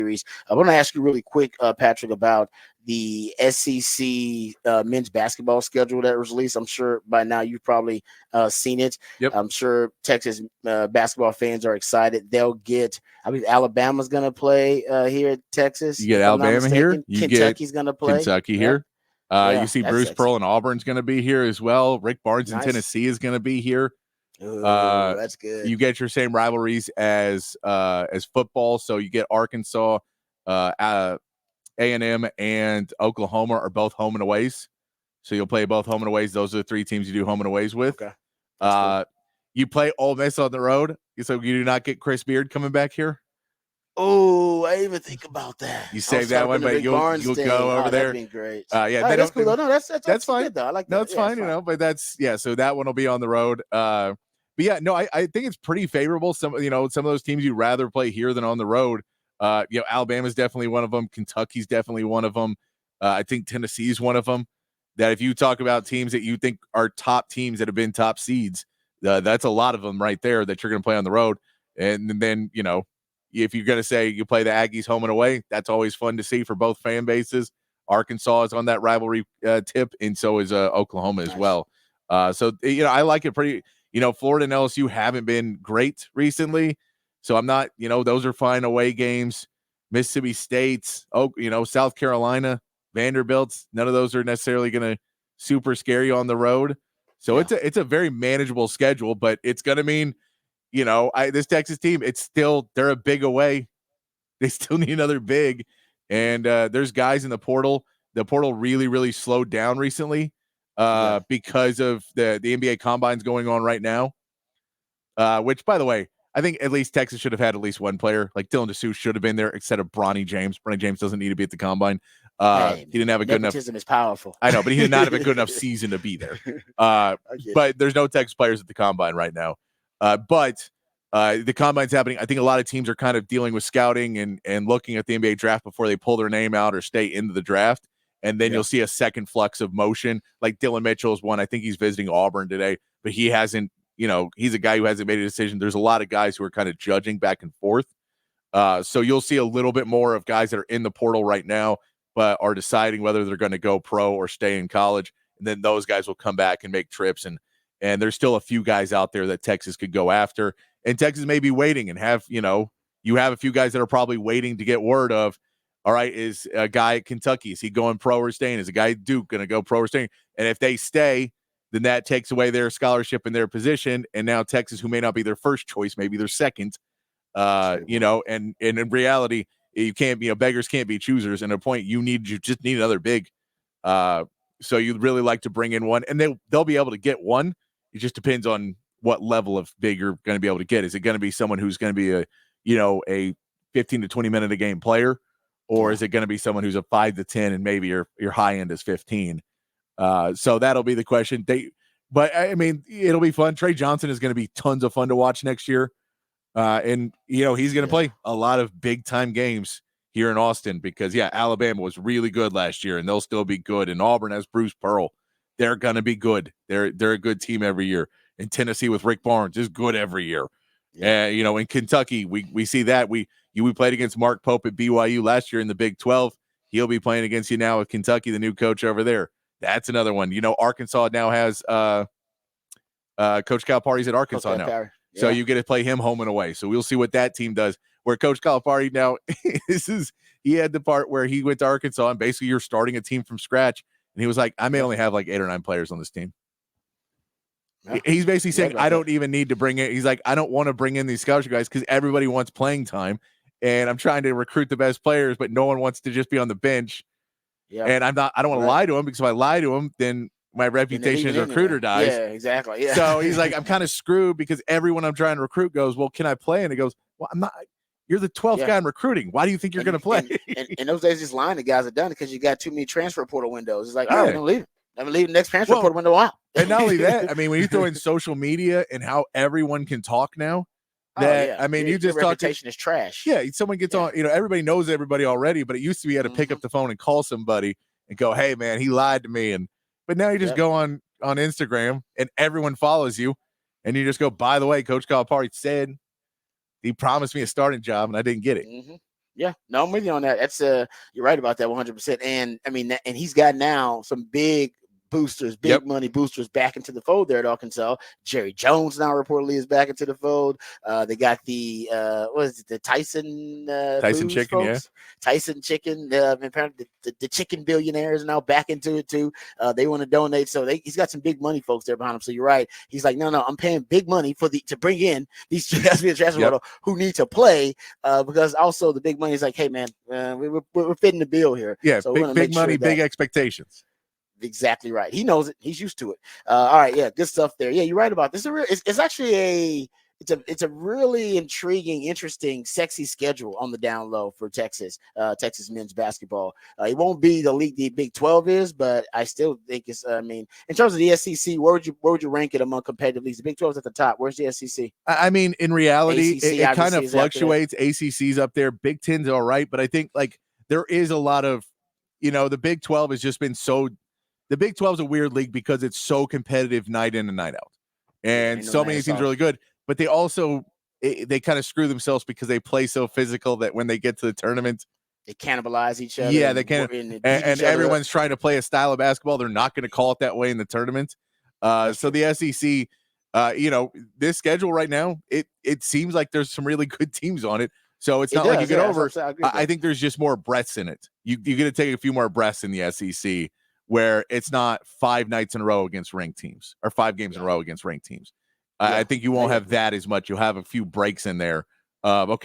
series. I want to ask you really quick, Patrick, about the SEC men's basketball schedule that was released. I'm sure by now you've probably seen it. Yep. I'm sure Texas basketball fans are excited. They'll get, I mean, Alabama's going to play here at Texas. You get Alabama here. You Kentucky's going to play. Kentucky here. You see Bruce Pearl and Auburn's going to be here as well. Rick Barnes in Tennessee is going to be here. Ooh, that's good. You get your same rivalries as football. So you get Arkansas, A&M, and Oklahoma are both home and aways. So you'll play both home and aways. Those are the three teams you do home and aways with. Okay. Cool. You play Ole Miss on the road, so you do not get Chris Beard coming back here. Oh, I didn't even think about that. You save that one, but you'll go over there. That'd be great. That's cool. No, that's fine. Good, though. I like that. No, it's fine, but that's so that one will be on the road. But yeah, no, I think it's pretty favorable. Some of those teams you'd rather play here than on the road. Alabama's definitely one of them. Kentucky's definitely one of them. I think Tennessee's one of them. That if you talk about teams that you think are top teams that have been top seeds, that's a lot of them right there that you're going to play on the road. And then, if you're going to say you play the Aggies home and away, that's always fun to see for both fan bases. Arkansas is on that rivalry tip, and so is Oklahoma as well. So I like it pretty. Florida and LSU haven't been great recently, so I'm not. Those are fine away games. Mississippi State's, South Carolina, Vanderbilt's. None of those are necessarily going to super scare you on the road. So it's a very manageable schedule, but it's going to mean. This Texas team, they're a big away. They still need another big. And there's guys in the portal. The portal really, really slowed down recently because of the NBA combines going on right now. Which, by the way, I think at least Texas should have had at least one player. Like Dylan DeSuze should have been there instead of Bronny James. Bronny James doesn't need to be at the combine. He didn't have a good enough. Nepotism is powerful. I know, but he did not have a good enough season to be there. But there's no Texas players at the combine right now. But the combine's happening. I think a lot of teams are kind of dealing with scouting and looking at the NBA draft before they pull their name out or stay into the draft. And then you'll see a second flux of motion. Like Dylan Mitchell's one. I think he's visiting Auburn today, but he hasn't, he's a guy who hasn't made a decision. There's a lot of guys who are kind of judging back and forth. So you'll see a little bit more of guys that are in the portal right now, but are deciding whether they're going to go pro or stay in college. And then those guys will come back and make trips. And there's still a few guys out there that Texas could go after. And Texas may be waiting and have, you have a few guys that are probably waiting to get word of, all right, is a guy at Kentucky, is he going pro or staying? Is a guy at Duke going to go pro or staying? And if they stay, then that takes away their scholarship and their position. And now Texas, who may not be their first choice, maybe their second, and in reality, you can't be, beggars can't be choosers. And at a point, you just need another big. So you'd really like to bring in one, and they'll be able to get one. It just depends on what level of big you're going to be able to get. Is it going to be someone who's going to be a 15 to 20 minute a game player, or is it going to be someone who's a 5 to 10 and maybe your high end is 15? So that'll be the question. But I mean, it'll be fun. Trey Johnson is going to be tons of fun to watch next year. And he's going to play a lot of big time games here in Austin because Alabama was really good last year and they'll still be good. And Auburn has Bruce Pearl. They're going to be good. They're a good team every year. And Tennessee with Rick Barnes is good every year. In Kentucky, we see that we played against Mark Pope at BYU last year in the Big 12. He'll be playing against you now with Kentucky, the new coach over there. That's another one. Arkansas now has Coach Calipari's at Arkansas now. So you get to play him home and away. So we'll see what that team does. Where Coach Calipari now, he had the part where he went to Arkansas and basically you're starting a team from scratch. And he was like, I may only have like 8 or 9 players on this team. Yeah. He's basically saying, I don't even need to bring in. He's like, I don't want to bring in these scholarship guys because everybody wants playing time. And I'm trying to recruit the best players, but no one wants to just be on the bench. Yeah. And I don't want to lie to him because if I lie to him, then my reputation as a recruiter dies. Yeah, exactly. Yeah. So he's like, I'm kind of screwed because everyone I'm trying to recruit goes, well, can I play? And he goes, well, I'm not. You're the 12th guy in recruiting. Why do you think you're going to play? And those days, just lying to guys are done because you got too many transfer portal windows. It's like, all right, I'm leaving. I'm going to leave the next transfer portal window out. And not only that, I mean, when you throw in social media and how everyone can talk now, I mean, you just your reputation is trash. Yeah, someone gets on, everybody knows everybody already, but it used to be you had to pick up the phone and call somebody and go, hey, man, he lied to me. But now you just go on Instagram and everyone follows you and you just go, by the way, Coach Calipari said he promised me a starting job and I didn't get it. Yeah, no, I'm with you on that. That's you're right about that 100%. And I mean, and he's got now some big boosters, big money boosters back into the fold there at Arkansas. Jerry Jones now reportedly is back into the fold. They got the what is it, the Tyson Foods Chicken, folks, Tyson Chicken. Apparently the chicken billionaires are now back into it too. They want to donate, so he's got some big money folks there behind him. So you're right. He's like, no, I'm paying big money to bring in these transfer who need to play because also the big money is like, hey man, we're fitting the bill here. Yeah, so big money, big expectations. Exactly right. He knows it. He's used to it. All right, yeah, good stuff there. Yeah, you're right about this. It's actually it's a really intriguing, interesting, sexy schedule on the down low for Texas men's basketball. It won't be the league the Big 12 is, but I still think it's. I mean, in terms of the SEC, where would you rank it among competitive leagues? The Big 12 is at the top. Where's the SEC? I mean, in reality, ACC, it kind of fluctuates. ACC's up there, Big 10's all right, but I think like there is a lot of, the Big 12 has just been so. The Big 12 is a weird league because it's so competitive night in and night out, and so many teams really good. But they also they kind of screw themselves because they play so physical that when they get to the tournament, they cannibalize each other. Yeah, they can, and everyone's trying to play a style of basketball. They're not going to call it that way in the tournament. So the SEC, this schedule right now, it seems like there's some really good teams on it. So it's not like you get over. I think there's just more breaths in it. You get to take a few more breaths in the SEC. Where it's not 5 nights in a row against ranked teams or 5 games in a row against ranked teams. I think you won't have that as much. You'll have a few breaks in there. Okay.